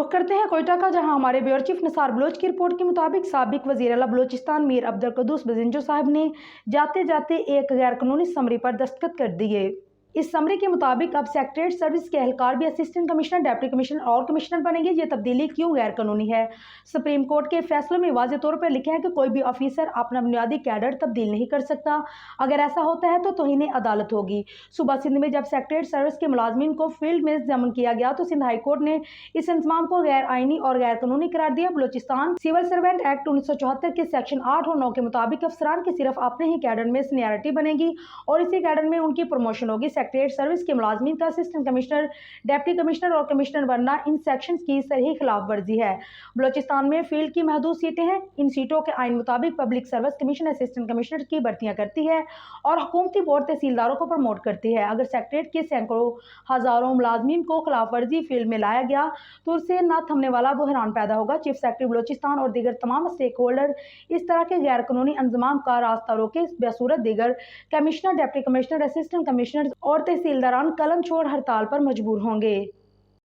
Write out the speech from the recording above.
रुख करते हैं कोयटा का, जहां हमारे ब्यूरो चीफ निसार बलोच की रिपोर्ट के मुताबिक साबिक वजीर आला बलोचिस्तान मीर अब्दुल कुद्दूस बजिंजो साहब ने जाते जाते एक गैर कानूनी समरी पर दस्तखत कर दिए। इस समरी के मुताबिक अब सेक्रेटरीट सर्विस के एहलकार भी असिस्टेंट कमिश्नर, डिप्टी कमिश्नर और कमिश्नर बनेंगे। ये तब्दीली क्यों गैर कानूनी है? सुप्रीम कोर्ट के फैसलों में वाज़ेह तौर पर लिखे हैं कि कोई भी ऑफिसर अपना बुनियादी कैडर तब्दील नहीं कर सकता। अगर ऐसा होता है तो तौहीन अदालत होगी। सूबा सिंध में जब सेक्रेटरीट सर्विस के मुलाजमीन को फील्ड में जमन किया गया तो सिंध हाई कोर्ट ने इस इंतजाम को गैर आइनी और गैर कानूनी करार दिया। बलोचिस्तान सिविल सर्वेंट एक्ट 1974 के सेक्शन 8 और 9 के मुताबिक अफसरान की सिर्फ अपने ही कैडर में सीनियरिटी बनेगी और इसी कैडर में उनकी प्रमोशन होगी। सेक्रेटरीट सर्विस के मुलाजमीन का असिस्टेंट कमिश्नर, डिप्टी कमिश्नर और कमिश्नर बनना इन सेक्शंस की सही खिलाफ वर्जी है। बलोचिस्तान में फील्ड की महदूद सीटें हैं। इन सीटों के आइन मुताबिक public service commission assistant commissioner की भर्तियां करती है और हुकूमती बोर्ड तहसीलदारों को प्रमोट करती है। अगर सेक्रेटरीट के सैकड़ों हजारों मुलाजमीन को खिलाफ वर्जी फील्ड में लाया गया तो उससे न थमने वाला बहरान पैदा होगा। चीफ सेक्रेटरी बलोचिस्तान और दीगर तमाम स्टेक होल्डर इस तरह के गैर कानूनी इंतजाम का रास्ता रोके, बेसूरत दीगर commissioner, deputy commissioner, assistant commissioner और तहसीलदारान कलम छोड़ हड़ताल पर मजबूर होंगे।